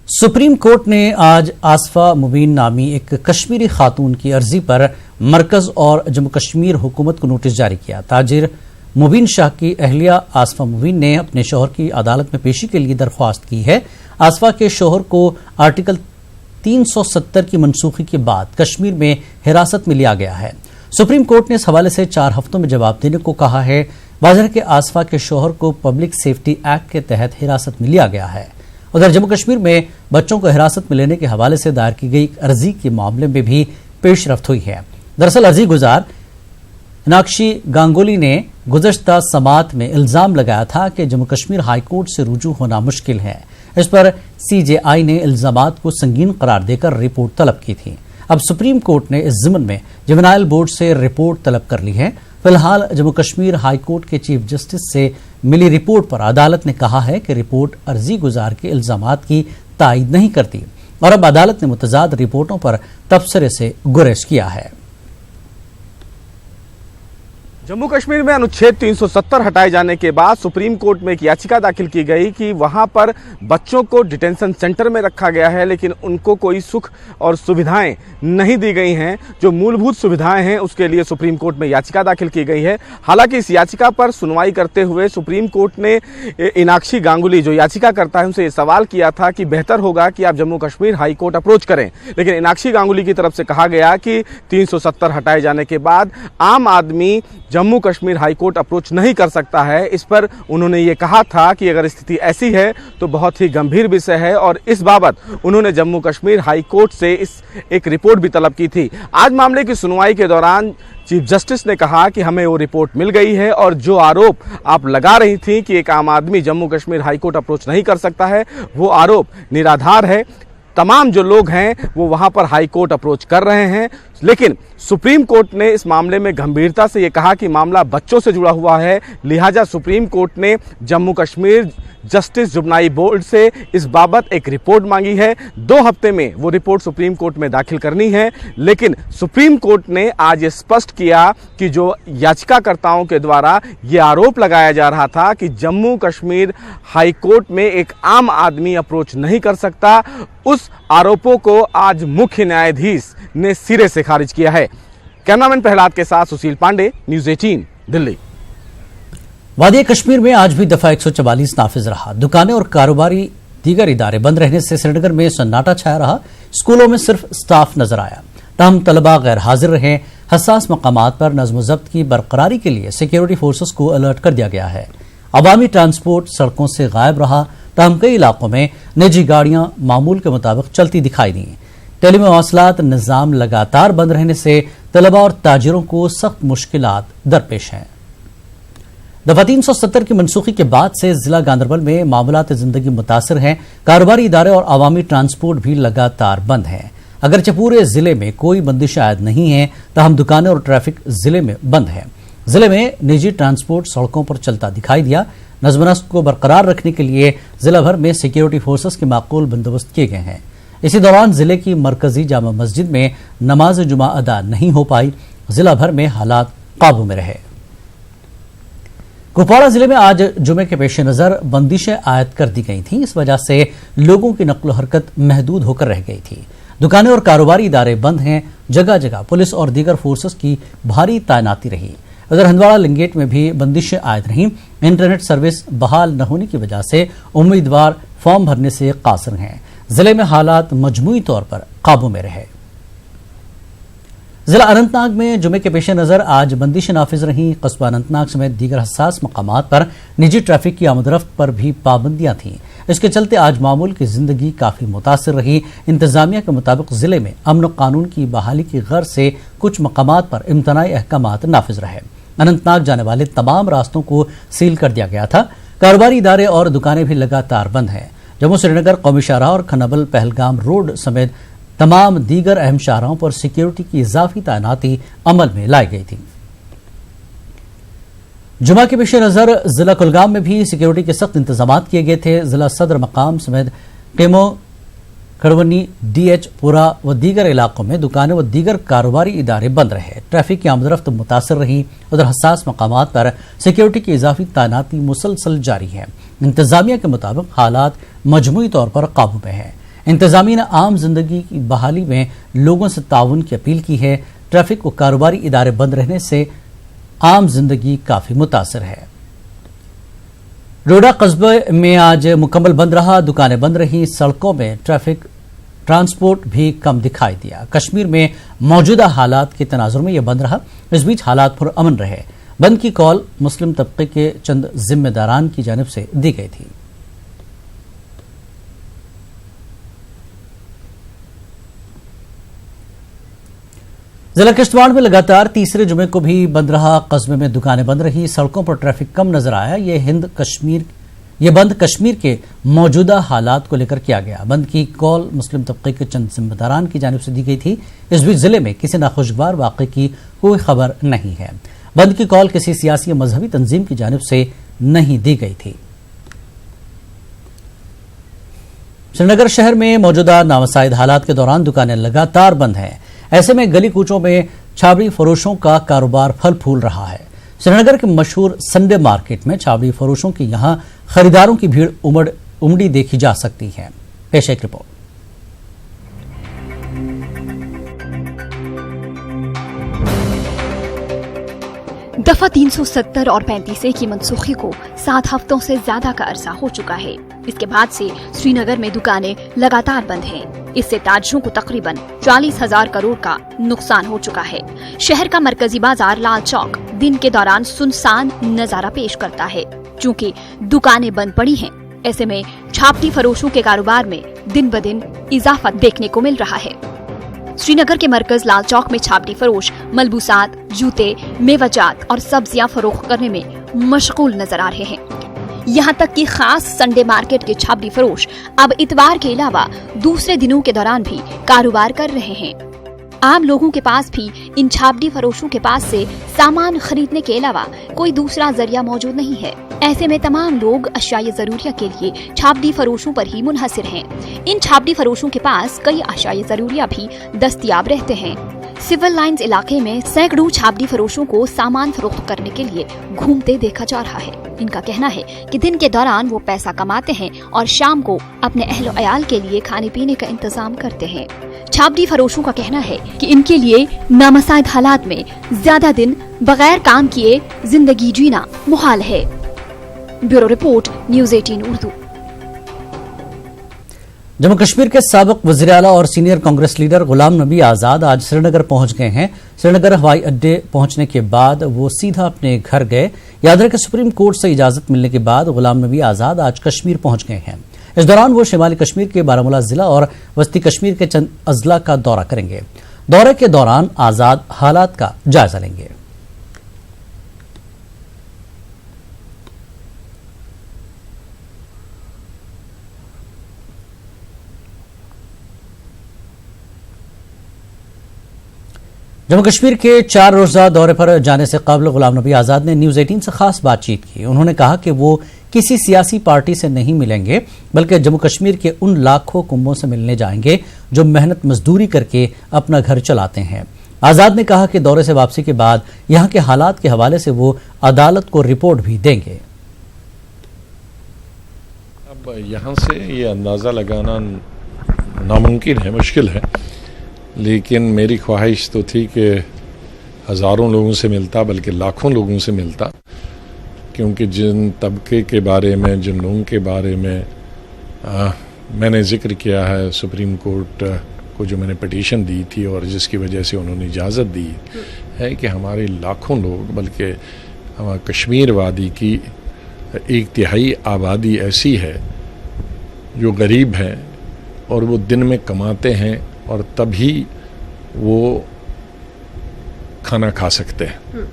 Supreme court ने आज आसफा मुबीन नामी एक कश्मीरी खातून की अर्जी पर मरकज और जम्मू कश्मीर हुकूमत को नोटिस जारी किया। ताजिर मुबीन शाह की अहलिया आसफा मुबीन ने अपने शौहर की अदालत में पेशी के लिए दरख्वास्त की है। आसफा के शौहर को आर्टिकल 370 की मनसूखी के बाद कश्मीर में हिरासत में लिया गया है। सुप्रीम कोर्ट ने इस हवाले से 4 हफ्तों में जवाब देने को कहा है। वाज़ेह के आसफा के शौहर को पब्लिक सेफ्टी एक्ट के तहत हिरासत में लिया गया है। उधर जम्मू कश्मीर में बच्चों को हिरासत में लेने के हवाले से दायर की गई अर्जी के मामले में भी पेशरफ्त हुई है। दरअसल अर्जी गुजार इनाक्षी गांगुली ने गुज़श्ता समात में इल्जाम लगाया था कि जम्मू कश्मीर हाईकोर्ट से रुजू होना मुश्किल है। इस पर CJI ने इल्जामात को संगीन करार देकर रिपोर्ट तलब की थी। अब सुप्रीम कोर्ट ने इस ज़िम्न में जुवेनाइल बोर्ड से रिपोर्ट तलब कर ली है। फिलहाल जम्मू कश्मीर हाईकोर्ट के चीफ जस्टिस से मिली रिपोर्ट पर अदालत ने कहा है कि रिपोर्ट अर्जी गुजार के इल्जामात की तायद नहीं करती और अब अदालत ने मुतजाद रिपोर्टों पर तबसरे से गुरेज किया है। जम्मू कश्मीर में अनुच्छेद 370 हटाए जाने के बाद सुप्रीम कोर्ट में एक याचिका दाखिल की गई कि वहां पर बच्चों को डिटेंशन सेंटर में रखा गया है, लेकिन उनको कोई सुख और सुविधाएं नहीं दी गई हैं। जो मूलभूत सुविधाएं हैं उसके लिए सुप्रीम कोर्ट में याचिका दाखिल की गई है। हालांकि इस याचिका पर सुनवाई करते हुए सुप्रीम कोर्ट ने इनाक्षी गांगुली जो याचिका करता है उनसे ये सवाल किया था कि बेहतर होगा कि आप Jammu Kashmir high court approach करें, लेकिन इनाक्षी गांगुली की तरफ से कहा गया कि 370 हटाए जाने के बाद आम आदमी जम्मू कश्मीर हाईकोर्ट अप्रोच नहीं कर सकता है। इस पर उन्होंने ये कहा था कि अगर स्थिति ऐसी है तो बहुत ही गंभीर विषय है और इस बाबत उन्होंने जम्मू कश्मीर हाईकोर्ट से एक रिपोर्ट भी तलब की थी। आज मामले की सुनवाई के दौरान चीफ जस्टिस ने कहा कि हमें वो रिपोर्ट मिल गई है और जो आरोप आप लगा रही थी कि एक आम आदमी जम्मू कश्मीर हाईकोर्ट अप्रोच नहीं कर सकता है, वो आरोप निराधार है। तमाम जो लोग हैं वो वहां पर हाई कोर्ट अप्रोच कर रहे हैं, लेकिन सुप्रीम कोर्ट ने इस मामले में गंभीरता से ये कहा कि मामला बच्चों से जुड़ा हुआ है। लिहाजा सुप्रीम कोर्ट ने Jammu Kashmir justice juvenile board से इस बाबत एक रिपोर्ट मांगी है। 2 हफ्ते में वो रिपोर्ट सुप्रीम कोर्ट में दाखिल करनी है, लेकिन सुप्रीम कोर्ट ने आज ये स्पष्ट किया कि जो याचिकाकर्ताओं के द्वारा ये आरोप लगाया जा रहा था कि जम्मू कश्मीर हाई कोर्ट में एक आम आदमी अप्रोच नहीं कर सकता, उस आरोपों को आज मुख्य न्यायाधीश ने सिरे से खारिज किया है। कैमरामैन प्रहलाद के साथ सुशील पांडे, न्यूज़ 18 दिल्ली। वादी कश्मीर में आज भी दफा 144 नाफिज रहा। दुकानें और कारोबारी दीगर इदारे बंद रहने से श्रीनगर में सन्नाटा छाया रहा। स्कूलों में सिर्फ स्टाफ नजर आया, तमाम तलबा गैर हाजिर रहे। हसास मकामात पर नज़्म ज़ब्त की बरकरारी के लिए सिक्योरिटी फोर्सेस को अलर्ट कर दिया गया है। अवामी ट्रांसपोर्ट सड़कों से गायब रहा, तमाम कई इलाकों में निजी गाड़ियां मामूल के मुताबिक चलती दिखाई दी। टेलीमवासलात निज़ाम लगातार बंद रहने से तलबा और ताजिरों को सख्त मुश्किलात दरपेश हैं। दफा 370 की मनसूखी के बाद से जिला गांधरबल में मामलात जिंदगी मुतासर हैं। कारोबारी इदारे और अवामी ट्रांसपोर्ट भी लगातार बंद हैं। अगरचे पूरे जिले में कोई बंदिश आयद नहीं है, तहम दुकानें और ट्रैफिक जिले में बंद है। जिले में निजी ट्रांसपोर्ट सड़कों पर चलता दिखाई दिया। नज़्म-ओ-नस्क को बरकरार रखने के लिए जिला भर में सिक्योरिटी फोर्सेस के माकूल बंदोबस्त किए गए हैं। इसी दौरान जिले की मरकजी जामा मस्जिद में नमाज जुमा अदा नहीं हो पाई। जिला भर में हालात काबू में रहे। कुपवाड़ा जिले में आज जुमे के पेश नजर बंदिशें आयद कर दी गई थीं। इस वजह से लोगों की नक्ल हरकत महदूद होकर रह गई थी। दुकानें और कारोबारी इदारे बंद हैं। जगह जगह पुलिस और दीगर फोर्सेस की भारी तैनाती रही। उधर हंदवाड़ा लिंगेट में भी बंदिशें आयद रहीं। इंटरनेट सर्विस बहाल न होने की वजह से उम्मीदवार फॉर्म भरने से कासिर हैं। जिले में हालात मजमूई तौर पर काबू में रहे। जिला अनंतनाग में जुमे के पेश नजर आज बंदिशें नाफिज रहीं। कस्बा अनंतनाग समेत दीगर हसास मकामात पर निजी ट्रैफिक की आमदरफ्त पर भी पाबंदियां थीं। इसके चलते आज मामूल की जिंदगी काफी मुतासिर रही। इंतजामिया के मुताबिक जिले में अमन कानून की बहाली की गर्ज से कुछ मकामात पर इम्तनाई अहकामात नाफिज रहे। अनंतनाग जाने वाले तमाम रास्तों को सील कर दिया गया था। कारोबारी इदारे और दुकानें भी लगातार बंद हैं। जम्मू श्रीनगर कौमी शाहराह और खनबल पहलगाम रोड समेत तमाम दीगर अहम शाहराहों पर सिक्योरिटी की इजाफी तैनाती अमल में लाई गई थी। जुमा के पेश नजर जिला कुलगाम में भी सिक्योरिटी के सख्त इंतजाम किए गए थे। जिला सदर मकाम समेत केमो, खड़वनी, DH पुरा व दीगर इलाकों में दुकानें व दीगर कारोबारी इदारे बंद रहे। ट्रैफिक की आमदरफ्त मुतासर रही। उधर हसास मकामात पर सिक्योरिटी की इजाफी तैनाती मुसलसल जारी है। इंतजामिया के मुताबिक हालात मजमूई तौर पर काबू में है। इंतजामिया ने आम जिंदगी की बहाली में लोगों से ताउन की अपील की है। ट्रैफिक व कारोबारी इदारे बंद रहने से आम जिंदगी काफी मुतासर है। डोडा कस्बे में आज मुकम्मल बंद रहा, दुकानें बंद रहीं, सड़कों में ट्रांसपोर्ट भी कम दिखाई दिया। कश्मीर में मौजूदा हालात के तनाजुर में यह बंद रहा। इस बीच हालात पुरअमन रहे। बंद की कॉल मुस्लिम तबके के चंद जिम्मेदारान की जानिब से दी गई थी। जिला किश्तवाड़ में लगातार तीसरे जुमे को भी बंद रहा। कस्बे में दुकानें बंद रही, सड़कों पर ट्रैफिक कम नजर आया। ये बंद कश्मीर के मौजूदा हालात को लेकर किया गया। बंद की कॉल मुस्लिम तबके के चंद जिम्मेदारान की जानिब से दी गई थी। इस बीच जिले में किसी नाखुशगवार वाक़े की कोई खबर नहीं है। बंद की कॉल किसी सियासी या मजहबी तंजीम की जानिब से नहीं दी गई थी। श्रीनगर शहर में मौजूदा नामसाइद हालात के दौरान दुकानें लगातार बंद हैं। ऐसे में गली कूचों में छाबड़ी फरोशों का कारोबार फल फूल रहा है। श्रीनगर के मशहूर संडे मार्केट में छाबड़ी फरोशों की यहां खरीदारों की भीड़ उमड़ी देखी जा सकती है। पेश एक रिपोर्ट। दफा 370 और 35A की मनसूखी को 7 हफ्तों से ज्यादा का अरसा हो चुका है। इसके बाद से श्रीनगर में दुकानें लगातार बंद हैं। इससे ताजिरों को तकरीबन 40,000 करोड़ का नुकसान हो चुका है। शहर का मरकजी बाजार लाल चौक दिन के दौरान सुनसान नजारा पेश करता है। चूँकि दुकानें बंद पड़ी हैं, ऐसे में छापटी फरोशों के कारोबार में दिन ब दिन इजाफा देखने को मिल रहा है। श्रीनगर के मरकज लाल चौक में छापटी फरोश मलबूसात, जूते, मेवाजात और सब्जियां फरोख्त करने में मशगूल नजर आ रहे हैं। यहाँ तक कि खास संडे मार्केट के छापटी फरोश अब इतवार के अलावा दूसरे दिनों के दौरान भी कारोबार कर रहे हैं। आम लोगों के पास भी इन छापटी फरोशों के पास से सामान खरीदने के अलावा कोई दूसरा जरिया मौजूद नहीं है। ऐसे में तमाम लोग अशियाए जरूरिया के लिए छापटी फरोशों पर ही मुनहसिर हैं। इन छापटी फरोशों के पास कई अशियाए जरूरिया भी दस्तयाब रहते हैं। सिविल लाइंस इलाके में सैकड़ों छापटी फरोशों को सामान फरोख्त करने के लिए घूमते देखा जा रहा है। इनका कहना है कि दिन के दौरान वो पैसा कमाते हैं और शाम को अपने अहलो अयाल के लिए खाने पीने का इंतजाम करते हैं। छापटी फरोशों का कहना है कि इनके लिए नामसाइद हालात में ज्यादा दिन बगैर काम किए जिंदगी जीना मुहाल है। Bureau report, news 18 Urdu. Jammu Kashmir के साबिक वज़ीर आला और सीनियर कांग्रेस लीडर गुलाम नबी आजाद आज श्रीनगर पहुंच गए हैं। श्रीनगर हवाई अड्डे पहुंचने के बाद वो सीधा अपने घर गए। याद रहे कि सुप्रीम कोर्ट से इजाजत मिलने के बाद गुलाम नबी आजाद आज कश्मीर पहुंच गए हैं। इस दौरान वो शिमाली कश्मीर के बारामूला जिला और वस्ती कश्मीर के चंद अजला का दौरा करेंगे। दौरे के दौरान आजाद हालात का जायजा लेंगे। जम्मू कश्मीर के 4 रोजा दौरे पर जाने से कबल गुलाम नबी आजाद ने न्यूज़ 18 से खास बातचीत की। उन्होंने कहा कि वो किसी सियासी पार्टी से नहीं मिलेंगे, बल्कि जम्मू कश्मीर के उन लाखों कुंबों से मिलने जाएंगे जो मेहनत मजदूरी करके अपना घर चलाते हैं। आजाद ने कहा कि दौरे से वापसी के बाद यहाँ के हालात के हवाले से वो अदालत को रिपोर्ट भी देंगे। अब यहाँ से ये अंदाज़ा लगाना नामुमकिन है, मुश्किल है, लेकिन मेरी ख्वाहिश तो थी कि हज़ारों लोगों से मिलता, बल्कि लाखों लोगों से मिलता, क्योंकि जिन तबके के बारे में, जिन लोगों के बारे में मैंने ज़िक्र किया है सुप्रीम कोर्ट को, जो मैंने पिटीशन दी थी और जिसकी वजह से उन्होंने इजाज़त दी है कि हमारे लाखों लोग, बल्कि कश्मीर वादी की 1/3 आबादी ऐसी है जो गरीब है और वो दिन में कमाते हैं और तभी वो खाना खा सकते हैं।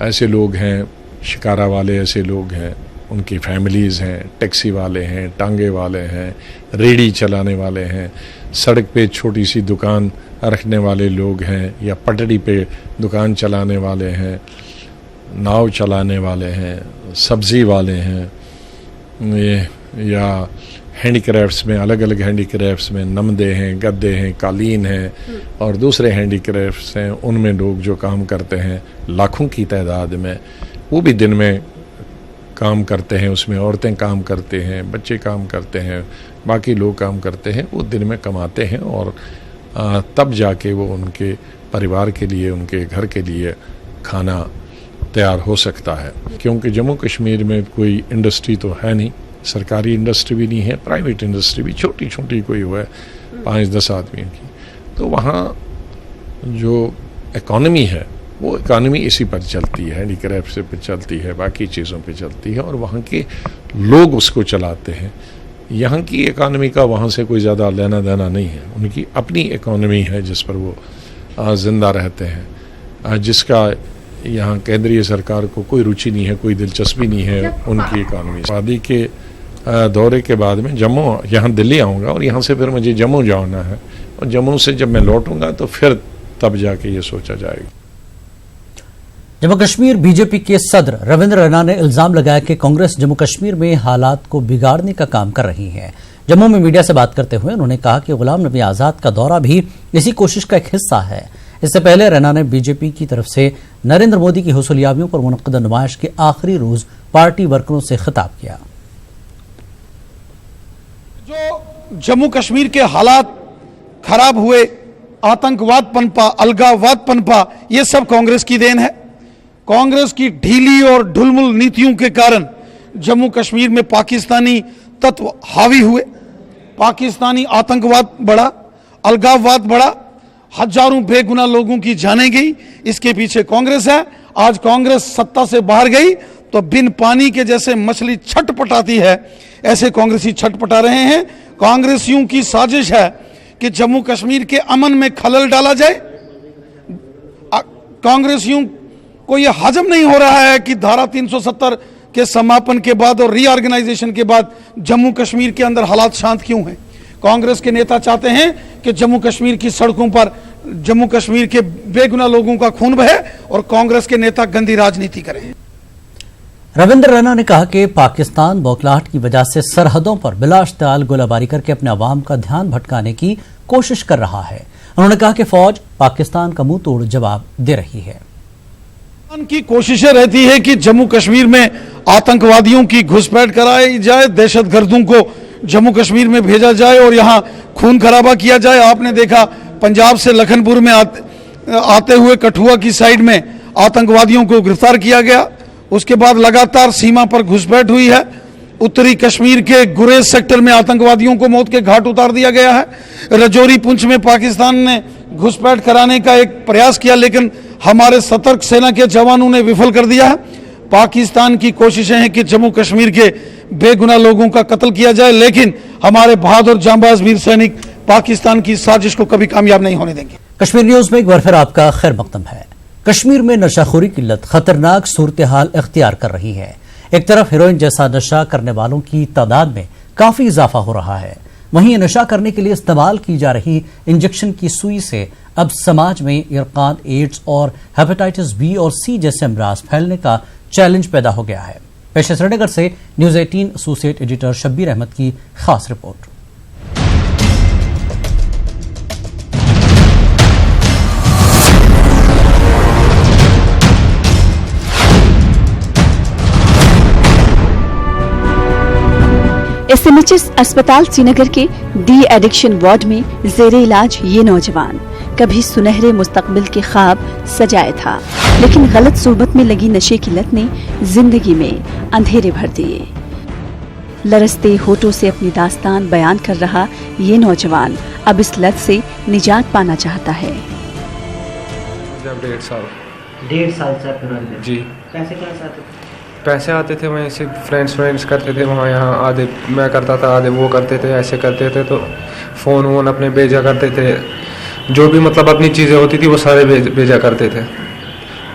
ऐसे लोग हैं, शिकारा वाले ऐसे लोग हैं, उनकी फैमिलीज़ हैं, टैक्सी वाले हैं, टांगे वाले हैं, रेडी चलाने वाले हैं, सड़क पे छोटी सी दुकान रखने वाले लोग हैं, या पटड़ी पे दुकान चलाने वाले हैं, नाव चलाने वाले हैं, सब्ज़ी वाले हैं, या हैंडीक्राफ्ट्स में, अलग अलग हैंडीक्राफ्ट्स में नमदे हैं, गद्दे हैं, कालीन हैं और दूसरे हैंडीक्राफ्ट्स हैं, उनमें लोग जो काम करते हैं लाखों की तादाद में, वो भी दिन में काम करते हैं। उसमें औरतें काम करते हैं, बच्चे काम करते हैं, बाकी लोग काम करते हैं, वो दिन में कमाते हैं और तब जाके वो उनके परिवार के लिए, उनके घर के लिए खाना तैयार हो सकता है। क्योंकि जम्मू कश्मीर में कोई इंडस्ट्री तो है नहीं, सरकारी इंडस्ट्री भी नहीं है, प्राइवेट इंडस्ट्री भी छोटी छोटी कोई हुआ है 5-10 आदमियों की, तो वहाँ जो इकॉनमी है वो इकॉनमी इसी पर चलती है, हैंडीक्राफ्ट से पे चलती है, बाकी चीज़ों पे चलती है और वहाँ के लोग उसको चलाते हैं। यहाँ की इकॉनमी का वहाँ से कोई ज़्यादा लेना देना नहीं है, उनकी अपनी इकॉनमी है जिस पर वो ज़िंदा रहते हैं, जिसका यहाँ केंद्रीय सरकार को कोई रुचि नहीं है, कोई दिलचस्पी नहीं है उनकी इकॉनमी। शादी के दौरे के बाद में जम्मू, यहाँ दिल्ली आऊँगा और यहाँ से फिर मुझे जम्मू जाना है और जम्मू से जब मैं लौटूंगा तो फिर तब जाके ये सोचा जाएगा। जम्मू कश्मीर बीजेपी के सदर रविंद्र रैना ने इल्जाम लगाया कि कांग्रेस जम्मू कश्मीर में हालात को बिगाड़ने का काम कर रही है। जम्मू में मीडिया से बात करते हुए उन्होंने कहा कि गुलाम नबी आजाद का दौरा भी इसी कोशिश का एक हिस्सा है। इससे पहले रैना ने बीजेपी की तरफ से नरेंद्र मोदी की हुसूलियाबियों पर मुनक्किद नुमाइश के आखिरी रोज पार्टी वर्करों से खिताब किया। जो जम्मू कश्मीर के हालात खराब हुए, आतंकवाद पनपा, अलगाववाद पनपा, ये सब कांग्रेस की देन है। कांग्रेस की ढीली और ढुलमुल नीतियों के कारण जम्मू कश्मीर में पाकिस्तानी तत्व हावी हुए, पाकिस्तानी आतंकवाद बढ़ा, अलगाववाद बढ़ा, हजारों बेगुनाह लोगों की जानें गई। इसके पीछे कांग्रेस है। आज कांग्रेस सत्ता से बाहर गई तो बिन पानी के जैसे मछली छटपटाती है, ऐसे कांग्रेसी छटपटा रहे हैं। कांग्रेसियों की साजिश है कि जम्मू कश्मीर के अमन में खलल डाला जाए। कांग्रेसियों को यह हजम नहीं हो रहा है कि धारा 370 के समापन के बाद और रीऑर्गेनाइजेशन के बाद जम्मू कश्मीर के अंदर हालात शांत क्यों हैं। कांग्रेस के नेता चाहते हैं कि जम्मू कश्मीर की सड़कों पर जम्मू कश्मीर के बेगुनाह लोगों का खून बहे और कांग्रेस के नेता गंदी राजनीति करें। रविंद्र रैना ने कहा कि पाकिस्तान बौखलाहट की वजह से सरहदों पर बिलाश्ताल गोलाबारी करके अपने अवाम का ध्यान भटकाने की कोशिश कर रहा है। उन्होंने कहा कि फौज पाकिस्तान का मुंह तोड़ जवाब दे रही है। की कोशिशें रहती है कि जम्मू कश्मीर में आतंकवादियों की घुसपैठ कराई जाए, दहशतगर्दों को जम्मू कश्मीर में भेजा जाए और यहां खून खराबा किया जाए। आपने देखा पंजाब से लखनपुर में आते हुए कठुआ की साइड में आतंकवादियों को गिरफ्तार किया गया। उसके बाद लगातार सीमा पर घुसपैठ हुई है। उत्तरी कश्मीर के गुरेज सेक्टर में आतंकवादियों को मौत के घाट उतार दिया गया है। रजौरी पुंछ में पाकिस्तान ने घुसपैठ कराने का एक प्रयास किया, लेकिन हमारे सतर्क सेना के जवानों ने विफल कर दिया है। पाकिस्तान की कोशिशें हैं कि जम्मू कश्मीर के बेगुनाह लोगों का कत्ल किया जाए, लेकिन हमारे बहादुर जांबाज वीर सैनिक पाकिस्तान की साजिश को कभी कामयाब नहीं होने देंगे। कश्मीर न्यूज में एक बार फिर आपका खैर मकदम है। कश्मीर में नशाखोरी की लत खतरनाक सूरत हाल इख्तियार कर रही है। एक तरफ हेरोइन जैसा नशा करने वालों की तादाद में काफी इजाफा हो रहा है, वहीं नशा करने के लिए इस्तेमाल की जा रही इंजेक्शन की सुई से अब समाज में इरकान, एड्स और हेपेटाइटिस बी और सी जैसे अमराज फैलने का चैलेंज पैदा हो गया है। पेश है श्रीनगर से news 18 associate editor Shabbir Ahmad की खास रिपोर्ट। एसएमएचएस अस्पताल श्रीनगर के डी एडिक्शन वार्ड में जेरे इलाज ये नौजवान कभी सुनहरे मुस्तकबिल के ख्वाब सजाए था, लेकिन गलत सोबत में लगी नशे की लत ने जिंदगी में अंधेरे भर दिए। लरसते होठों से अपनी दास्तान बयान कर रहा ये नौजवान अब इस लत से निजात पाना चाहता है। जब 1.5 साल से आप जी पैसे कहाँ से आते थे? पैसे आते थे, वहीं से फ्रेंड्स करते थे वहाँ यहाँ, आधे मैं करता था आधे वो करते थे, ऐसे करते थे। तो फ़ोन वोन अपने भेजा करते थे, जो भी मतलब अपनी चीज़ें होती थी वो सारे भेजा करते थे।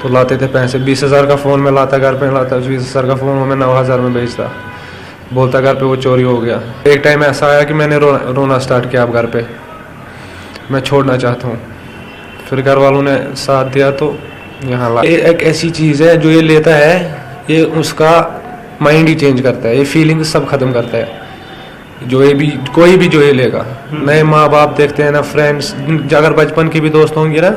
तो लाते थे पैसे, 20,000 का फ़ोन में लाता, घर पे लाता, 20,000 का फ़ोन मैं 9,000 में बेचता, बोलता घर पे वो चोरी हो गया। एक टाइम ऐसा आया कि मैंने रोना स्टार्ट किया, अब घर पे मैं छोड़ना चाहता हूँ। फिर घर वालों ने साथ दिया तो यहाँ ला। एक ऐसी चीज़ है जो ये लेता है, ये उसका माइंड ही चेंज करता है, ये फीलिंग सब खत्म करता है। जो ये भी कोई भी जो ये लेगा, नए माँ बाप देखते हैं ना, फ्रेंड्स अगर बचपन के भी दोस्त होंगे ना,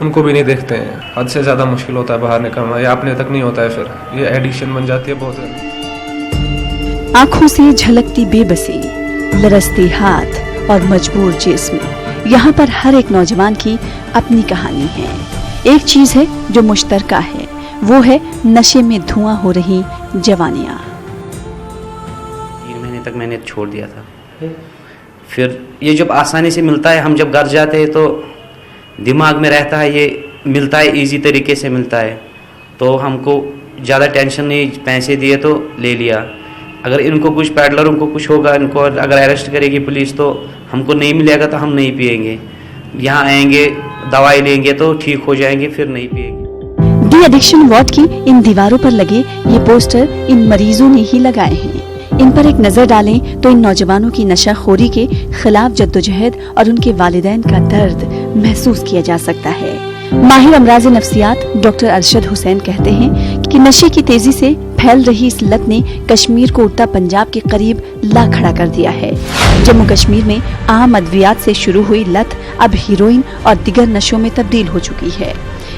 उनको भी नहीं देखते हैं। हद से ज़्यादा मुश्किल होता है बाहर निकलना, ये अपने तक नहीं होता है, फिर ये एडिक्शन बन जाती है बहुत ज़्यादा। आंखों से झलकती बेबसी, लरसते हाथ और मजबूर जिस्म, यहाँ पर हर एक नौजवान की अपनी कहानी है। एक चीज है जो मुश्तरका है, वो है नशे में धुआं हो रही जवानियाँ। 3 महीने तक मैंने छोड़ दिया था। फिर ये जब आसानी से मिलता है, हम जब घर जाते हैं तो दिमाग में रहता है, ये मिलता है इजी तरीके से मिलता है, तो हमको ज़्यादा टेंशन नहीं, पैसे दिए तो ले लिया। अगर इनको कुछ पैडलरों को कुछ होगा, इनको अगर अरेस्ट करेगी पुलिस तो हमको नहीं मिलेगा तो हम नहीं पिएंगे। यहाँ आएंगे, दवाई लेंगे तो ठीक हो जाएंगे, फिर नहीं पिएंगे। डी एडिक्शन वार्ड की इन दीवारों पर लगे ये पोस्टर इन मरीजों ने ही लगाए हैं। इन पर एक नजर डालें तो इन नौजवानों की नशाखोरी के खिलाफ जद्दोजहद और उनके वालिदैन का दर्द महसूस किया जा सकता है। माहिर अमराज नफ्सियात डॉक्टर अरशद हुसैन कहते हैं कि नशे की तेजी से फैल रही इस लत ने कश्मीर को उड़ता पंजाब के करीब ला खड़ा कर दिया है। जम्मू कश्मीर में आम अद्वियात से शुरू हुई लत अब हीरोइन और दिगर नशों में तब्दील हो चुकी है।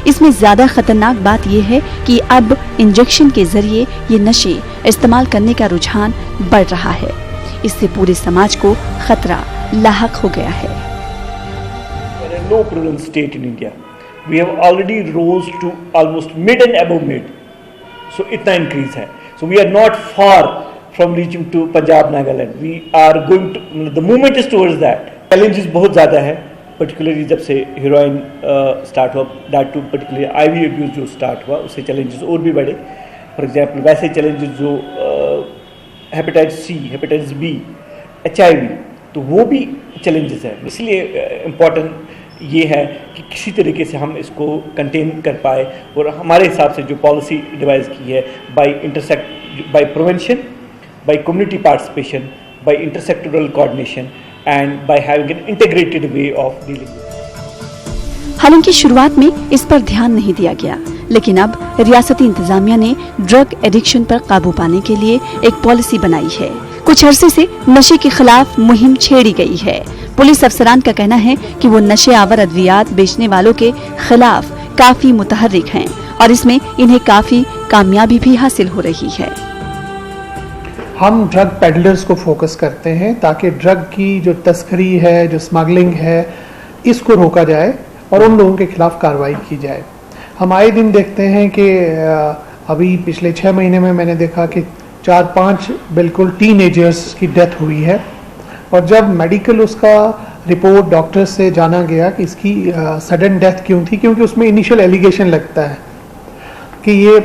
इसमें ज्यादा खतरनाक बात यह है कि अब इंजेक्शन के जरिए ये नशे इस्तेमाल करने का रुझान बढ़ रहा है। इससे पूरे समाज को खतरा लाहक हो गया है। There are no prevalent state in India. We have already rose to almost mid and above mid. So इतना increase है. So we are not far from reaching to Punjab, Nagaland. We are going to, the movement is towards that. Challenges बहुत ज़्यादा है, particularly जब से heroin start हुआ, that to particularly IV abuse जो start हुआ, उससे challenges और भी बढ़े. For example, वैसे challenges जो hepatitis C, hepatitis B, HIV, तो वो भी challenges है. इसलिए important ये है कि किसी तरीके से हम इसको कंटेन कर पाए, और हमारे हिसाब से जो पॉलिसी डिवाइस की है by prevention, by community participation, by intersectoral coordination and by having an integrated way of dealing. हालांकि शुरुआत में इस पर ध्यान नहीं दिया गया, लेकिन अब रियासती इंतजामिया ने ड्रग एडिक्शन पर काबू पाने के लिए एक पॉलिसी बनाई है। कुछ अरसे से नशे के खिलाफ मुहिम छेड़ी गई है। पुलिस अफसरान का कहना है कि वो नशे आवर अद्वियात बेचने वालों के खिलाफ काफी मुतहर्रिक हैं और इसमें इन्हें काफी कामयाबी भी हासिल हो रही है। हम ड्रग पेडलर्स को फोकस करते हैं ताकि ड्रग की जो तस्करी है, जो स्मगलिंग है, इसको रोका जाए और उन लोगों के खिलाफ कार्रवाई की जाए। हम आए दिन देखते हैं कि अभी पिछले 6 महीने में मैंने देखा कि 4-5 बिल्कुल टीनेजर्स की डेथ हुई है, और जब मेडिकल उसका रिपोर्ट डॉक्टर से जाना गया कि इसकी सडन डेथ क्यों थी, क्योंकि उसमें इनिशियल एलिगेशन लगता है कि ये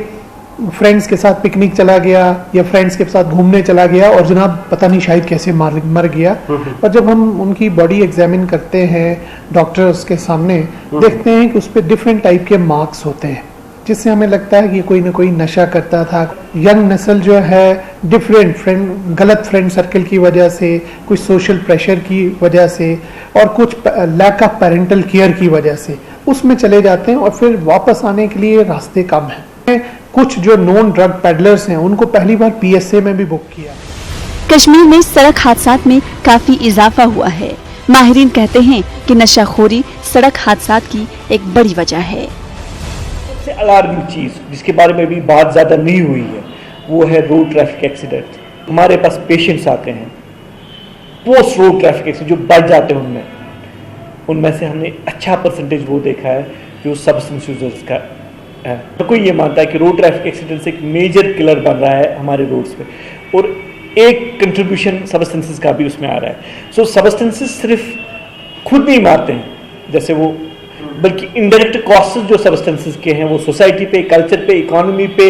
फ्रेंड्स के साथ पिकनिक चला गया या फ्रेंड्स के साथ घूमने चला गया और जनाब पता नहीं शायद कैसे मर गया। और जब हम उनकी बॉडी एग्जामिन करते हैं डॉक्टर्स के सामने, देखते हैं कि उस पर डिफरेंट टाइप के मार्क्स होते हैं, जिससे हमें लगता है कि कोई ना कोई नशा करता था। यंग नस्ल जो है डिफरेंट गलत फ्रेंड सर्कल की वजह से, कुछ सोशल प्रेशर की वजह से और कुछ लैक ऑफ पेरेंटल केयर की वजह से उसमें चले जाते हैं और फिर वापस आने के लिए रास्ते कम हैं। कुछ जो नॉन ड्रग पेडलर्स हैं उनको पहली बार PSA में भी बुक किया। कश्मीर में सड़क हादसात में काफी इजाफा हुआ है। माहिरीन कहते हैं कि नशाखोरी सड़क हादसात की एक बड़ी वजह है। सबसे अलार्मिंग चीज़ जिसके बारे में भी बात ज़्यादा नहीं हुई है वो है रोड ट्रैफिक एक्सीडेंट। हमारे पास पेशेंट्स आते हैं पोस्ट रोड ट्रैफिक एक्सीडेंट जो बढ़ जाते हैं, उनमें से हमने अच्छा परसेंटेज वो देखा है जो सब्सटेंस यूजर्स का है। तो कोई ये मानता है कि रोड ट्रैफिक एक्सीडेंट से एक मेजर किलर बन रहा है हमारे रोड्स पे, और एक कंट्रीब्यूशन सब्सटेंसेस का भी उसमें आ रहा है। सो सब्सटेंसेस सिर्फ खुद नहीं मारते हैं जैसे वो, बल्कि इनडायरेक्ट कॉस्ट्स जो सब्सटेंसेस के हैं वो सोसाइटी पे, कल्चर पे, इकोनॉमी पे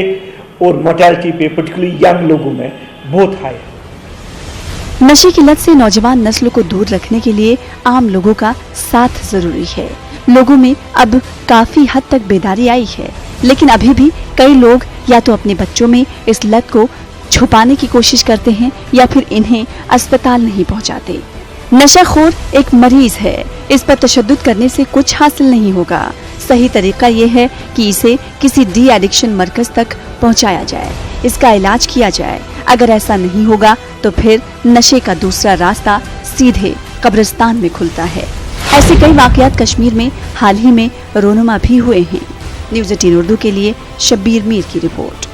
और मोर्टेलिटी पे, पर्टिकुलरली यंग लोगों में बहुत हाई है। नशे की लत से नौजवान नस्ल को दूर रखने के लिए आम लोगों का साथ जरूरी है। लोगों में अब काफी हद तक बेदारी आई है, लेकिन अभी भी कई लोग या तो अपने बच्चों में इस लत को छुपाने की कोशिश करते हैं या फिर इन्हें अस्पताल नहीं पहुंचाते। नशाखोर एक मरीज है, इस पर तशद्दुद करने से कुछ हासिल नहीं होगा। सही तरीका ये है कि इसे किसी डी एडिक्शन मरकज तक पहुंचाया जाए, इसका इलाज किया जाए। अगर ऐसा नहीं होगा तो फिर नशे का दूसरा रास्ता सीधे कब्रिस्तान में खुलता है। ऐसे कई वाकयात कश्मीर में हाल ही में रोनुमा भी हुए हैं। न्यूज़ 18 उर्दू के लिए शब्बीर मीर की रिपोर्ट।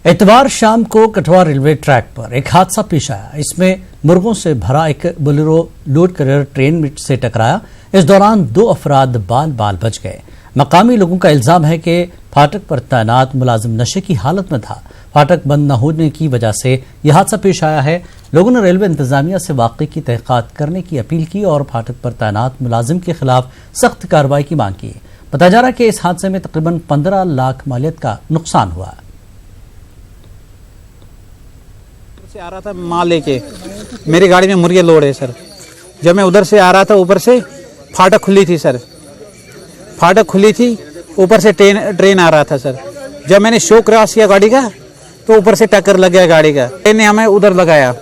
इतवार शाम को कठुआ रेलवे ट्रैक पर एक हादसा पेश आया। इसमें मुर्गों से भरा एक बोलेरो लोड कैरियर ट्रेन से टकराया। इस दौरान 2 अफराद बाल बाल बच गए। मकामी लोगों का इल्जाम है कि फाटक पर तैनात मुलाजिम नशे की हालत में था। फाटक बंद न होने की वजह से यह हादसा पेश आया है। लोगों ने रेलवे इंतजामिया से वाकई की तहकीकात करने की अपील की और फाटक पर तैनात मुलाजिम के खिलाफ सख्त कार्रवाई की मांग की। बताया जा रहा है कि इस हादसे में तकरीबन 15 लाख मालियत का नुकसान हुआ। से आ रहा था माल लेके, मेरी गाड़ी में मुर्गे लोड है सर। जब मैं उधर से आ रहा था, ऊपर से फाटक खुली थी सर, फाटक खुली थी, ऊपर से ट्रेन आ रहा था सर। जब मैंने शो क्रॉस किया गाड़ी का तो ऊपर से टक्कर लग गया गाड़ी का। ट्रेन ने हमें उधर लगाया,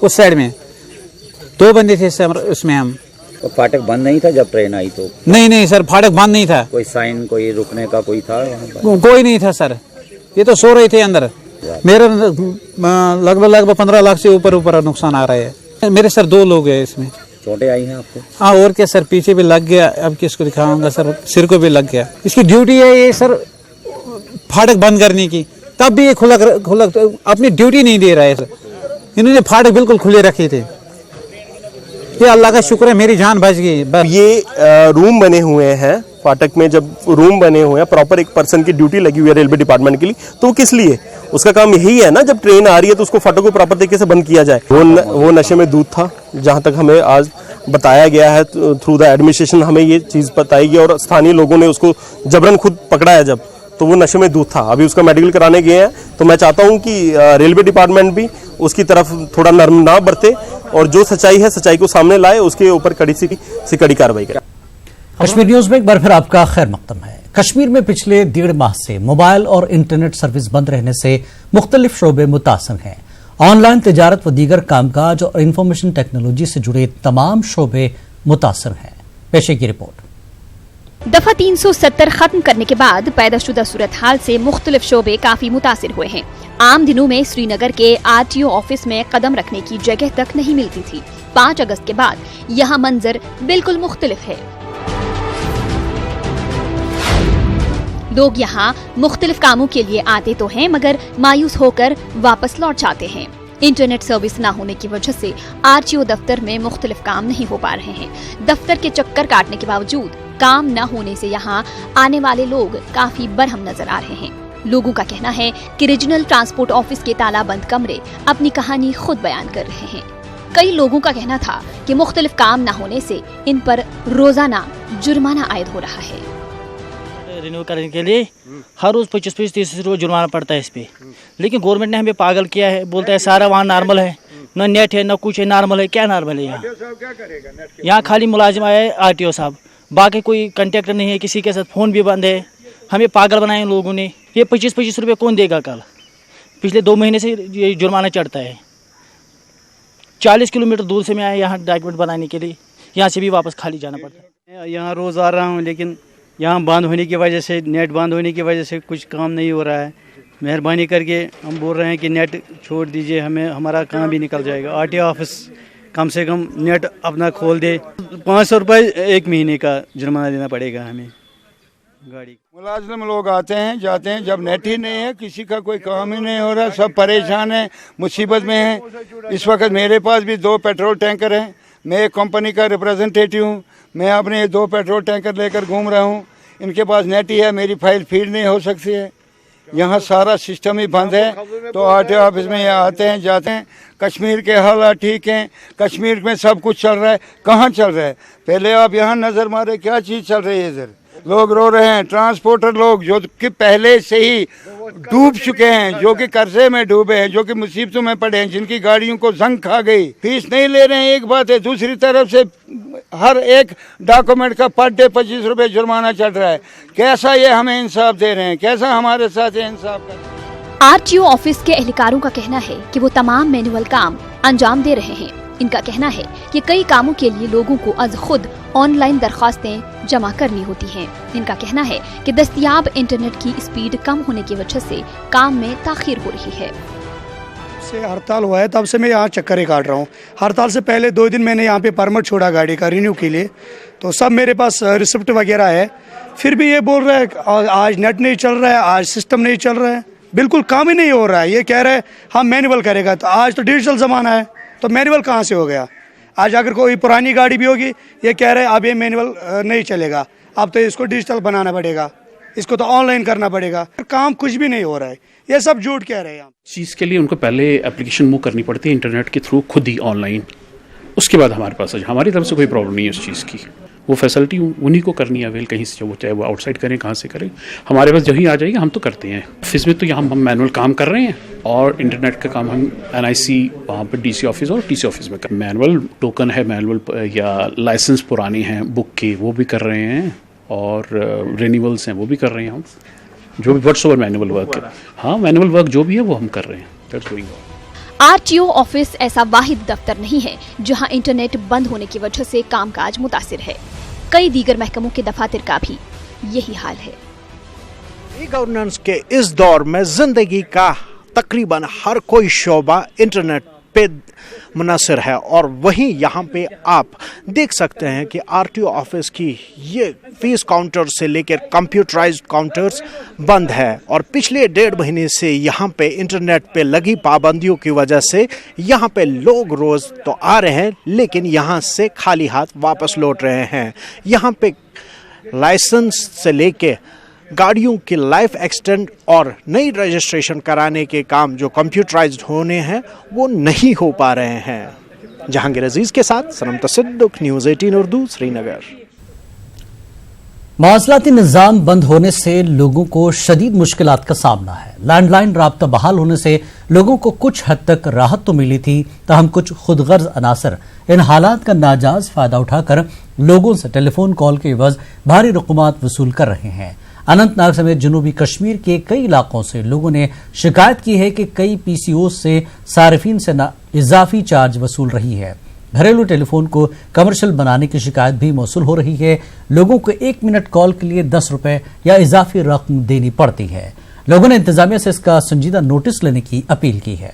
उस साइड में 2 बंदे थे सर उसमें हम। तो फाटक बंद नहीं था जब ट्रेन आई? तो नहीं सर, फाटक बंद नहीं था। कोई साइन, कोई रुकने का कोई था? कोई नहीं था सर, ये तो सो रहे थे अंदर। मेरा लगभग 15 लाख से ऊपर नुकसान आ रहा है। मेरे सर 2 लोग हैं इसमें। चोटें आई हैं आपको? हाँ, और क्या सर, पीछे भी लग गया, अब किसको दिखाऊंगा सर, सिर को भी लग गया। इसकी ड्यूटी है ये सर फाटक बंद करने की, तब भी ये खुला अपनी ड्यूटी नहीं दे रहा है सर। इन्होंने फाटक बिल्कुल खुले रखे थे। ये अल्लाह का शुक्र है मेरी जान बच गई। ये रूम बने हुए हैं फाटक में, जब रूम बने हुए हैं, प्रॉपर एक पर्सन की ड्यूटी लगी हुई है रेलवे डिपार्टमेंट के लिए, तो वो किस लिए? उसका काम यही है ना, जब ट्रेन आ रही है तो उसको फाटक को प्रॉपर तरीके से बंद किया जाए। वो नशे में दूध था, जहां तक हमें आज बताया गया है थ्रू द एडमिनिस्ट्रेशन, हमें ये चीज़ बताई गई और स्थानीय लोगों ने उसको जबरन खुद पकड़ा है जब, तो वो नशे में दूध था। अभी उसका मेडिकल कराने गए हैं। तो मैं चाहता हूँ कि रेलवे डिपार्टमेंट भी उसकी तरफ थोड़ा नरम ना बरते और जो सच्चाई है सच्चाई को सामने लाए, उसके ऊपर कड़ी से कड़ी कार्रवाई करे। कश्मीर न्यूज में एक बार फिर आपका खैर मकदम है। कश्मीर में पिछले 1.5 माह से मोबाइल और इंटरनेट सर्विस बंद रहने से मुख्तलिफ शोबे मुतासर हैं। ऑनलाइन तिजारत व दीगर कामकाज और इंफॉर्मेशन टेक्नोलॉजी से जुड़े तमाम शोबे मुतासर हैं। पेशे की रिपोर्ट। दफा 370 खत्म करने के बाद पैदाशुदा सूरत हाल से मुख्तलिफ शोबे काफी मुतासिर हुए हैं। आम दिनों में श्रीनगर के RTO ऑफिस में कदम रखने की जगह तक नहीं मिलती थी। 5 अगस्त के बाद यहाँ मंजर बिल्कुल मुख्तलिफ है। लोग यहाँ मुख्तलिफ कामों के लिए आते तो हैं, मगर मायूस होकर वापस लौट जाते हैं। इंटरनेट सर्विस न होने की वजह से RTO दफ्तर में मुख्तलिफ काम नहीं हो पा रहे हैं। दफ्तर के चक्कर काटने के बावजूद काम न होने से यहाँ आने वाले लोग काफी बरहम नजर आ रहे हैं। लोगों का कहना है कि रीजनल ट्रांसपोर्ट ऑफिस के तालाबंद कमरे अपनी कहानी खुद बयान कर रहे हैं। कई लोगों का कहना था कि मुख्तलिफ काम न होने से इन पर रोजाना जुर्माना आयद हो रहा है। रिन्यू करने के लिए हर रोज 25-30 रोज जुर्माना पड़ता है इस पे। लेकिन गवर्नमेंट ने हमें पागल किया है, बोलता है सारा वहाँ नॉर्मल है, न नेट है न कुछ है, नॉर्मल है। क्या नॉर्मल है यहाँ खाली मुलाजिम आया है RTO साहब, बाकी कोई कंटेक्ट नहीं है किसी के साथ। फ़ोन भी बंद है। हमें पागल बनाए लोगों ने। ये 25-25 रुपये कौन देगा? कल पिछले 2 महीने से ये जुर्माना चढ़ता है। 40 किलोमीटर दूर से मैं आया यहाँ डॉक्यूमेंट बनाने के लिए, यहाँ से भी वापस खाली जाना पड़ता है। यहाँ रोज़ आ रहा हूँ, लेकिन यहाँ बंद होने की वजह से, नेट बंद होने की वजह से कुछ काम नहीं हो रहा है। मेहरबानी करके हम बोल रहे हैं कि नेट छोड़ दीजिए, हमें हमारा काम भी निकल जाएगा। RTO ऑफिस कम से कम नेट अपना खोल दे। 500 रुपये 1 महीने का जुर्माना देना पड़ेगा हमें गाड़ी। मुलाजिम लोग आते हैं जाते हैं, जब नेट ही नहीं है, किसी का कोई काम ही नहीं हो रहा, सब परेशान हैं, मुसीबत में हैं। इस वक्त मेरे पास भी 2 पेट्रोल टैंकर हैं। मैं एक कंपनी का रिप्रेजेंटेटिव हूँ। मैं अपने 2 पेट्रोल टैंकर लेकर घूम रहा हूँ। इनके पास नेट ही है, मेरी फाइल फीड नहीं हो सकती है। यहाँ सारा सिस्टम ही बंद है। तो RTO ऑफिस में यहाँ आते हैं जाते हैं। कश्मीर के हालात ठीक हैं, कश्मीर में सब कुछ चल रहा है। कहाँ चल रहा है? पहले आप यहाँ नज़र मारे, क्या चीज़ चल रही है इधर? लोग रो रहे हैं, ट्रांसपोर्टर लोग जो कि पहले से ही डूब चुके हैं, जो कि कर्जे में डूबे हैं, जो कि मुसीबतों में पड़े हैं, जिनकी गाड़ियों को जंग खा गई, फीस नहीं ले रहे हैं, एक बात है। दूसरी तरफ से हर एक डॉक्यूमेंट का पर डे 25 रुपये जुर्माना चढ़ रहा है। कैसा ये हमें इंसाफ दे रहे हैं? कैसा हमारे साथ ये इंसाफ कर रहे हैं? RTO ऑफिस के एहलकारों का कहना है कि वो तमाम मैनुअल काम अंजाम दे रहे हैं। इनका कहना है कि कई कामों के लिए लोगों को आज खुद ऑनलाइन दरखास्तें जमा करनी होती हैं। इनका कहना है कि दस्तयाब इंटरनेट की स्पीड कम होने की वजह से काम में ताखीर हो रही है। से हड़ताल हुआ है तब से मैं यहाँ चक्कर ही काट रहा हूँ। हड़ताल से पहले 2 दिन मैंने यहाँ पे परमिट छोड़ा गाड़ी का रिन्यू के लिए, तो सब मेरे पास रिसिप्ट वगैरह है। फिर भी ये बोल रहा है आज नेट नहीं चल रहा है, आज सिस्टम नहीं चल रहा है। बिल्कुल काम ही नहीं हो रहा है। ये कह रहे हैं हम मैनुअल करेगा, तो आज तो डिजिटल ज़माना है, तो मैनुअल कहाँ से हो गया। आज अगर कोई पुरानी गाड़ी भी होगी, ये कह रहे हैं अब ये मैनुअल नहीं चलेगा, अब तो इसको डिजिटल बनाना पड़ेगा, इसको तो ऑनलाइन करना पड़ेगा। काम कुछ भी नहीं हो रहा है, ये सब झूठ कह रहे हैं। चीज़ के लिए उनको पहले एप्लीकेशन मूव करनी पड़ती है इंटरनेट के थ्रू, खुद ही ऑनलाइन, उसके बाद हमारे पास हमारी तरफ से कोई प्रॉब्लम नहीं है उस चीज़ की। वो फैसिलिटी उन्हीं को करनी है अवेल, कहीं से चाहे वो आउटसाइड करें, कहाँ से करें, हमारे पास जहीं आ जाएगी हम तो करते हैं। ऑफिस में तो यहाँ हम मैनुअल काम कर रहे हैं और इंटरनेट का काम हम NIC वहाँ पर DC ऑफिस और TC ऑफिस में कर। मैनुअल टोकन है, मैनुअल या लाइसेंस पुरानी हैं बुक के, वो भी कर रहे हैं, और रिन्यूअल्स हैं वो भी कर रहे हैं हम, जो भी व्हाट्सओवर मैनुअल वर्क है, हाँ मैनुअल वर्क जो भी है वो हम कर रहे हैं। That's going on. RTO office ऐसा वाहिद दफ्तर नहीं है जहां इंटरनेट बंद होने की वजह से कामकाज मुतासिर है। कई दीगर महकमों के दफातर का भी यही हाल है। ई गवर्नेंस के इस दौर में जिंदगी का तकरीबन हर कोई शोबा इंटरनेट पे मुनसर है, और वहीं यहाँ पे आप देख सकते हैं कि RTO ऑफिस की ये फीस काउंटर से लेकर कंप्यूटराइज्ड काउंटर्स बंद है, और पिछले 1.5 महीने से यहाँ पे इंटरनेट पे लगी पाबंदियों की वजह से यहाँ पे लोग रोज़ तो आ रहे हैं, लेकिन यहाँ से खाली हाथ वापस लौट रहे हैं। यहाँ पे लाइसेंस से लेके गाड़ियों की लाइफ एक्सटेंड और नई रजिस्ट्रेशन कराने के काम जो कंप्यूटराइज्ड होने हैं वो नहीं हो पा रहे हैं। जहांगीर अजीज के साथ सनम तसद्दुक, न्यूज़ 18 उर्दू, श्रीनगर। मवासलाती निज़ाम बंद होने से लोगों को शदीद मुश्किलात का सामना है। लैंडलाइन राब्ता बहाल होने से लोगों को कुछ हद तक राहत तो मिली थी, ताहम कुछ खुदगर्ज अनासर इन हालात का नाजायज फायदा उठाकर लोगों से टेलीफोन कॉल के एवज भारी रकूमात वसूल कर रहे हैं। अनंतनाग समेत जनूबी कश्मीर के कई इलाकों से लोगों ने शिकायत की है कि कई PCOs से सारिफीन से इजाफी चार्ज वसूल रही है। घरेलू टेलीफोन को कमर्शियल बनाने की शिकायत भी मौसूल हो रही है। लोगों को 1 मिनट कॉल के लिए 10 रुपए या इजाफी रकम देनी पड़ती है। लोगों ने इंतजामिया से इसका संजीदा नोटिस लेने की अपील की है।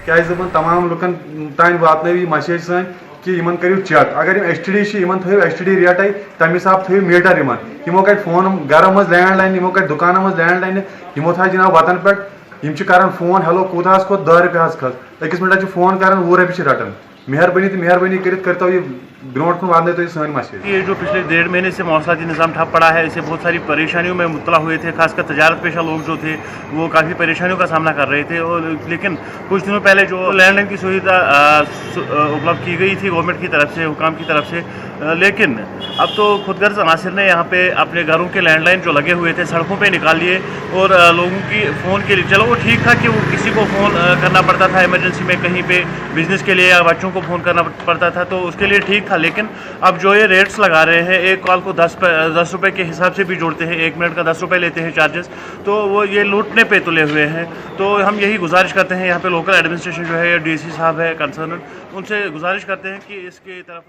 क्या तमाम लुकन तान वात मैसेज सन कि इन करू चेक, अगर STD इन थो STD रेटे, तम हिसाब थो मीटर इमो कट फोन घर मज लैंडलाइन, इमो कट दुकान मज लैंडलाइन, इमो था जनाब वतन पे कर फोन हेलो कूत खो 10 रुपये खत, अकिस मिनट फोन कर 20 रुपये रटन। मेहरबानी करता ये ब्रोट कुन वादे तो सन मैसेज। ये जो पिछले 1.5 महीने से मौसलाती निज़ाम ठप पड़ा है, इससे बहुत सारी परेशानियों में मुब्तला हुए थे, खासकर तजारत पेशा लोग जो थे वो काफ़ी परेशानियों का सामना कर रहे थे। और लेकिन कुछ दिनों पहले जो लैंडलाइन की सुविधा उपलब्ध की गई थी गवर्नमेंट की तरफ से, हुकाम की तरफ से, लेकिन अब तो खुदगर्ज अनासिर ने यहाँ पे अपने घरों के लैंडलाइन जो लगे हुए थे सड़कों पे निकाल लिए, और लोगों की फ़ोन के लिए, चलो वो ठीक था कि वो किसी को फ़ोन करना पड़ता था इमरजेंसी में, कहीं पे बिजनेस के लिए या बच्चों को फ़ोन करना पड़ता था, तो उसके लिए ठीक था। लेकिन अब जो ये रेट्स लगा रहे हैं, एक कॉल को 10 रुपये के हिसाब से भी जोड़ते हैं, 1 मिनट का 10 रुपये लेते हैं चार्जेस, तो वो ये लूटने पे तुले हुए हैं। तो हम यही गुजारिश करते हैं, यहाँ पे लोकल एडमिनिस्ट्रेशन जो है, DC साहब है कंसर्न, उनसे गुजारिश करते हैं कि इसकी तरफ।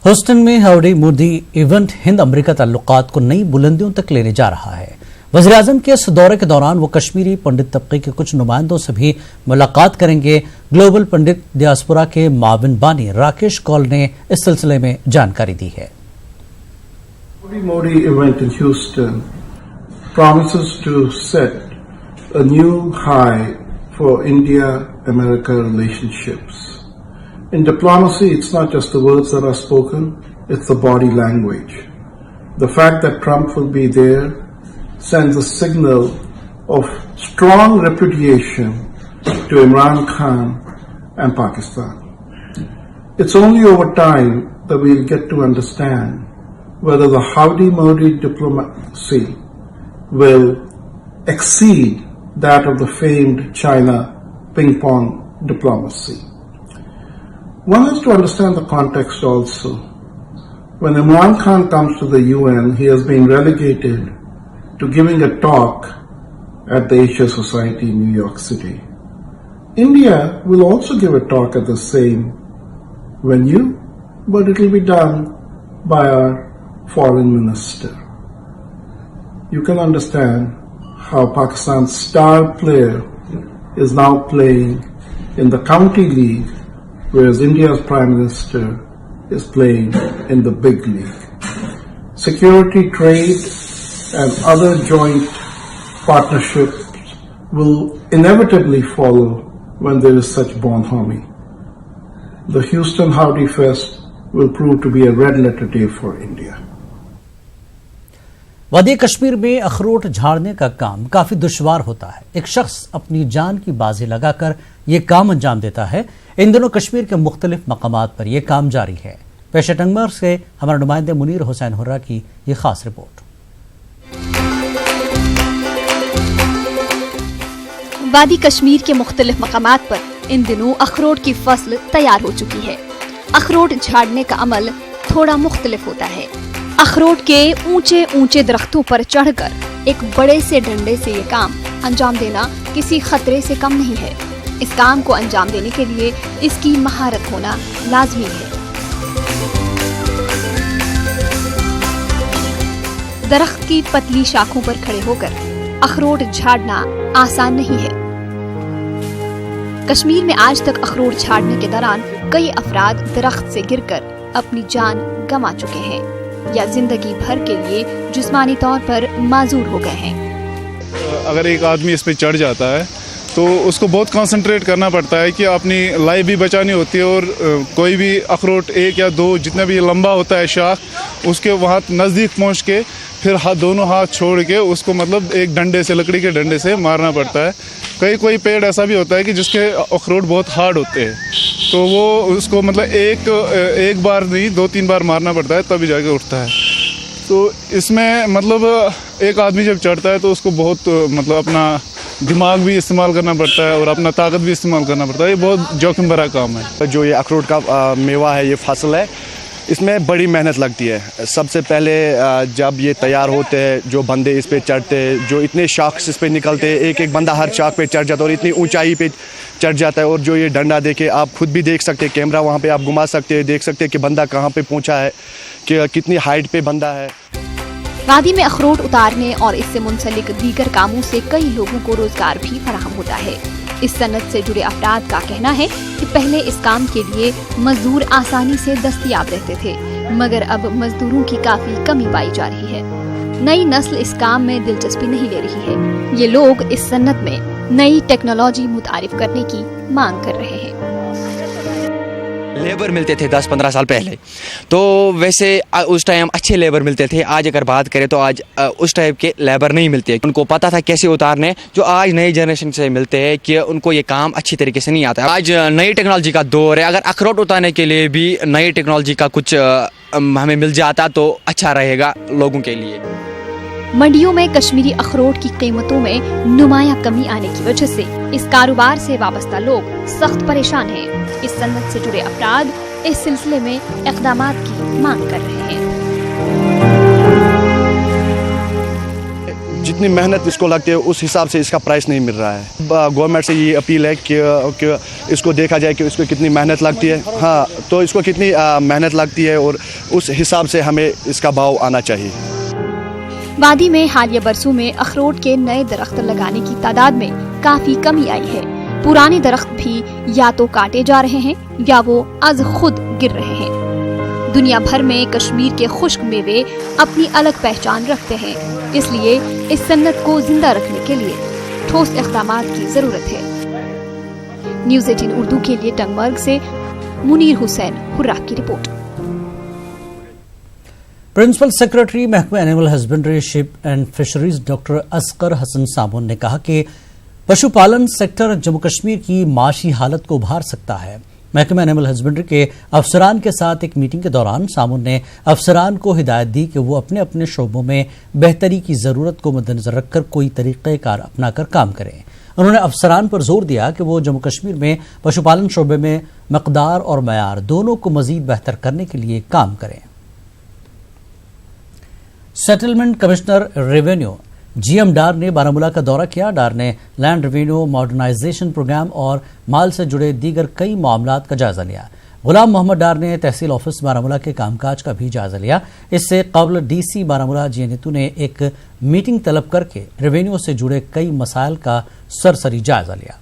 ह्यूस्टन में howdy Modi event Hind America ताल्लुकात को नई बुलंदियों तक लेने जा रहा है। वज़ीर आज़म के इस दौरे के दौरान वो कश्मीरी पंडित तबके के कुछ नुमाइंदों से भी मुलाकात करेंगे। ग्लोबल पंडित डियास्पोरा के माविन बानी राकेश कौल ने इस सिलसिले में जानकारी दी है। Modi event in Houston promises to set a new high for India-America relationships. In diplomacy, it's not just the words that are spoken, it's the body language. The fact that Trump will be there sends a signal of strong repudiation to Imran Khan and Pakistan. It's only over time that we'll get to understand whether the Howdy Modi diplomacy will exceed that of the famed China ping pong diplomacy. One has to understand the context also. When Imran Khan comes to the UN, he has been relegated to giving a talk at the Asia Society in New York City. India will also give a talk at the same venue, but it will be done by our foreign minister. You can understand how Pakistan's star player is now playing in the county league, whereas India's Prime Minister is playing in the big league. security, trade, and other joint partnerships will inevitably follow when there is such bond harmony. The Houston Howdy Fest will prove to be a red letter day for India. वादी कश्मीर में अखरोट झाड़ने का काम काफी दुश्वार होता है। एक शख्स अपनी जान की बाजी लगाकर यह काम अंजाम देता है। इन दिनों कश्मीर के मुख्तलिफ मकामात पर यह काम जारी है। पेश टंगमर से हमारे नुमाइंदे मुनीर हुसैन हुर्रा की यह खास रिपोर्ट। वादी कश्मीर के मुख्तलिफ मकामात पर इन दिनों अखरोट की फसल तैयार हो चुकी है। अखरोट झाड़ने का अमल थोड़ा मुख्तलिफ होता है। अखरोट के ऊंचे ऊंचे दरख्तों पर चढ़कर एक बड़े से डंडे से ये काम अंजाम देना किसी खतरे से कम नहीं है। इस काम को अंजाम देने के लिए इसकी महारत होना लाजमी है। दरख्त की पतली शाखों पर खड़े होकर अखरोट झाड़ना आसान नहीं है। कश्मीर में आज तक अखरोट झाड़ने के दौरान कई अफराद दरख्त से गिरकर अपनी जान गंवा चुके हैं या जिंदगी भर के लिए जिस्मानी तौर पर माजूर हो गए हैं। अगर एक आदमी इस पे चढ़ जाता है तो उसको बहुत कंसंट्रेट करना पड़ता है कि अपनी लाइफ भी बचानी होती है और कोई भी अखरोट एक या दो जितना भी लंबा होता है शाख उसके वहाँ नज़दीक पहुँच के फिर दोनों हाथ छोड़ के उसको मतलब एक डंडे से लकड़ी के डंडे से मारना पड़ता है। कोई पेड़ ऐसा भी होता है कि जिसके अखरोट बहुत हार्ड होते हैं तो वो उसको मतलब एक बार नहीं 2-3 बार मारना पड़ता है तभी जाके उठता है। तो इसमें मतलब एक आदमी जब चढ़ता है तो उसको बहुत मतलब अपना दिमाग भी इस्तेमाल करना पड़ता है और अपना ताकत भी इस्तेमाल करना पड़ता है। ये बहुत जोखिम भरा काम है। जो ये अखरोट का मेवा है, ये फसल है, इसमें बड़ी मेहनत लगती है। सबसे पहले जब ये तैयार होते हैं, जो बंदे इस पे चढ़ते हैं, जो इतने शाख्स इस पे निकलते हैं, एक एक बंदा हर शाख पे चढ़ जाता है और इतनी ऊंचाई पे चढ़ जाता है। और जो ये डंडा देके आप खुद भी देख सकते हैं, कैमरा वहाँ पे आप घुमा सकते हैं, देख सकते हैं कि बंदा कहाँ पे पहुँचा है, कि कितनी हाइट पे बंदा है। वादी में अखरोट उतारने और इससे मुंसलिक दीगर कामों से कई लोगों को रोजगार भी फराहम होता है। इस सनत से जुड़े अफराद का कहना है कि पहले इस काम के लिए मजदूर आसानी से दस्तयाब रहते थे, मगर अब मजदूरों की काफी कमी पाई जा रही है। नई नस्ल इस काम में दिलचस्पी नहीं ले रही है। ये लोग इस सनत में नई टेक्नोलॉजी मुतारिफ करने की मांग कर रहे हैं। लेबर मिलते थे 10-15 साल पहले, तो वैसे उस टाइम अच्छे लेबर मिलते थे। आज अगर बात करें तो आज उस टाइप के लेबर नहीं मिलते। उनको पता था कैसे उतारने, जो आज नई जनरेशन से मिलते हैं कि उनको ये काम अच्छी तरीके से नहीं आता है। आज नई टेक्नोलॉजी का दौर है। अगर अखरोट उतारने के लिए भी नई टेक्नोलॉजी का कुछ हमें मिल जाता तो अच्छा रहेगा लोगों के लिए। मंडियों में कश्मीरी अखरोट की कीमतों में नुमाया कमी आने की वजह से इस कारोबार से वाबस्ता लोग सख्त परेशान हैं। इस सनत से जुड़े अफराद इस सिलसिले में इक़दामात की मांग कर रहे हैं। जितनी मेहनत इसको लगती है उस हिसाब से इसका प्राइस नहीं मिल रहा है। गवर्नमेंट से ये अपील है कि इसको देखा जाए कि इसको कितनी मेहनत लगती है। हाँ, तो इसको कितनी मेहनत लगती है और उस हिसाब से हमें इसका भाव आना चाहिए। वादी में हालिया बरसों में अखरोट के नए दरख्त लगाने की तादाद में काफी कमी आई है। पुराने दरख्त भी या तो काटे जा रहे हैं या वो आज खुद गिर रहे हैं। दुनिया भर में कश्मीर के खुश्क मेवे अपनी अलग पहचान रखते हैं, इसलिए इस सन्नत को जिंदा रखने के लिए ठोस इक़दामात की जरूरत है। न्यूज़ 18 उर्दू के लिए टंगमर्ग से मुनीर हुसैन हुर्रा की रिपोर्ट। प्रिंसिपल सेक्रेटरी महकमा animal husbandry, sheep and fisheries doctor Asgar Hassan Samoon ने कहा कि पशुपालन सेक्टर जम्मू कश्मीर की माशी हालत को उभार सकता है। महकमा एनिमल हस्बेंड्री के अफसरान के साथ एक मीटिंग के दौरान सामुन ने अफसरान को हिदायत दी कि वो अपने अपने शोबों में बेहतरी की जरूरत को मद्देनजर रखकर कोई तरीक़ेकार अपनाकर काम करें। उन्होंने अफसरान पर जोर दिया कि वो जम्मू कश्मीर में पशुपालन शोबे में मकदार और मयार दोनों को मजीद बेहतर करने के लिए काम करें। सेटलमेंट कमिश्नर रेवेन्यू जीएम डार ने बारामूला का दौरा किया। डार ने लैंड रेवेन्यू मॉडर्नाइजेशन प्रोग्राम और माल से जुड़े दीगर कई मामलात का जायजा लिया। गुलाम मोहम्मद डार ने तहसील ऑफिस बारामूला के कामकाज का भी जायजा लिया। इससे कबल डीसी बारामूला जी नीतू ने एक मीटिंग तलब करके रेवेन्यू से जुड़े कई मसाइल का सरसरी जायजा लिया।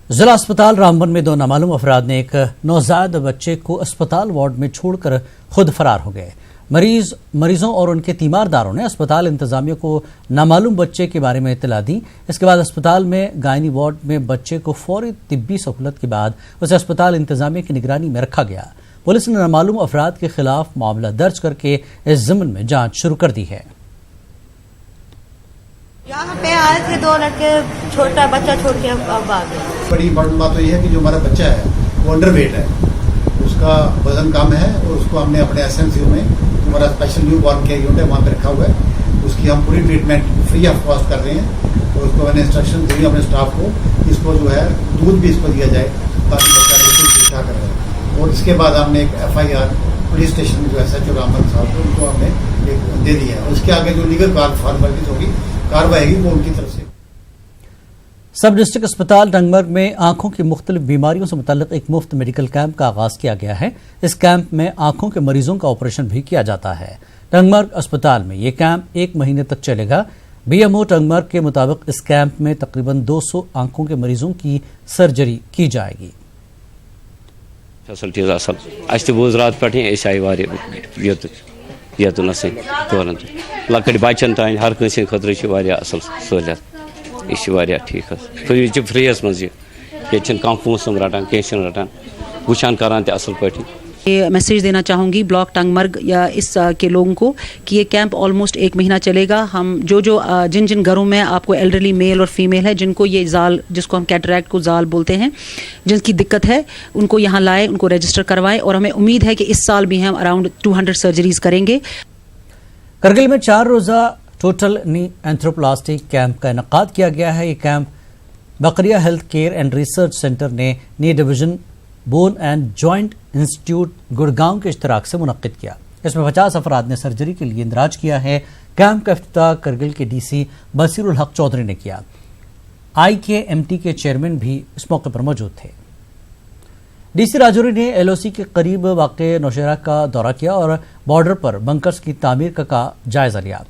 जिला अस्पताल रामबन में 2 नामालूम अफराद ने एक नवजात बच्चे को अस्पताल वार्ड में छोड़कर खुद फरार हो गए। मरीजों और उनके तीमारदारों ने अस्पताल इंतजामिया को नामालूम बच्चे के बारे में इत्तला दी। इसके बाद अस्पताल में गायनी वार्ड में बच्चे को फौरी तिब्बी सहूलत के बाद उसे अस्पताल इंतजामिया की निगरानी में रखा गया। पुलिस ने नामालूम अफराद के खिलाफ मामला दर्ज करके इस ज़िम्न में जांच शुरू कर दी है। यहाँ पे आए थे 2 लड़के, छोटा बच्चा छोड़ के अब आ गए। बड़ी इंपॉर्टेंट बात तो ये है कि जो हमारा बच्चा है वो अंडरवेट है, उसका वजन कम है और उसको हमने अपने SMCU में हमारा special new born care unit है वहाँ पे रखा हुआ है। उसकी हम पूरी ट्रीटमेंट फ्री ऑफ कॉस्ट कर रहे हैं और उसको मैंने इंस्ट्रक्शन दी अपने स्टाफ को, इसको जो है दूध भी इसको दिया जाए ताकि बच्चा बिल्कुल ठीक ठाक रहे। और इसके बाद हमने एक FIR पुलिस स्टेशन जो SHO रामबन साहब को उनको हमने एक दे दिया है। उसके आगे जो लीगल फॉर्मेलिटीज होगी कार्रवाई वो उनकी तरफ से। सब डिस्ट्रिक्ट अस्पताल टंगमर्ग में आंखों की मुख्तलिफ बीमारियों से मुतल्लिक एक मुफ्त मेडिकल कैंप का आगाज किया गया है। इस कैंप में आंखों के मरीजों का ऑपरेशन भी किया जाता है। टंगमर्ग अस्पताल में ये कैंप 1 महीने तक चलेगा। BMO टंगमर्ग के मुताबिक इस कैंप में तकरीबन 200 आंखों के मरीजों की सर्जरी की जाएगी। फैसिलिटीज असल बोज रात पे यतन लकट बचन तान हर कंस खतर असल सहूलियत, यह ठीक तो फ्रीस मज ये कम पोसम रटान कह रटान वुचान करान असल पे। ये मैसेज देना चाहूँगी ब्लॉक टंगमर्ग या इस के लोगों को कि ये कैंप ऑलमोस्ट 1 महीना चलेगा। हम जिन घरों में आपको एल्डरली मेल और फीमेल है जिनको ये जाल, जिसको हम कैटरैक्ट को जाल बोलते हैं, जिनकी दिक्कत है, उनको यहाँ लाए, उनको रजिस्टर करवाएं और हमें उम्मीद है कि इस साल भी हम अराउंड 200 सर्जरीज करेंगे। करगिल में 4 रोज़ा टोटल नी एंथ्रोप्लास्टी कैंप का इनकाद किया गया है। ये कैंप बकरिया health care and research centre ने knee division bone and joint institute Gurgaon के इश्तराक से मुनक्किद किया। इसमें 50 अफराद ने सर्जरी के लिए इंदराज किया है। कैंप का इफ्तिताह करगिल के DC बसीरुल हक चौधरी ने किया। IKMT के चेयरमैन भी इस मौके पर मौजूद थे। DC राजौरी ने LOC के करीब वाक़े नौशहरा का दौरा किया और बॉर्डर पर बंकर्स की तामीर का जायजा लिया।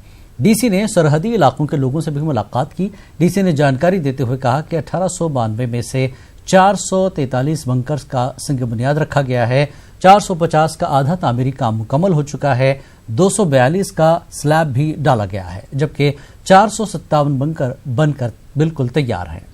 DC ने सरहदी इलाकों के लोगों से भी मुलाकात की। DC ने जानकारी देते हुए कहा कि 1892 में से 443 बंकर्स का सिंग बुनियाद रखा गया है। 450 का आधा तामीरी काम मुकम्मल हो चुका है। 242 का स्लैब भी डाला गया है, जबकि 457 बंकर बनकर बिल्कुल तैयार हैं।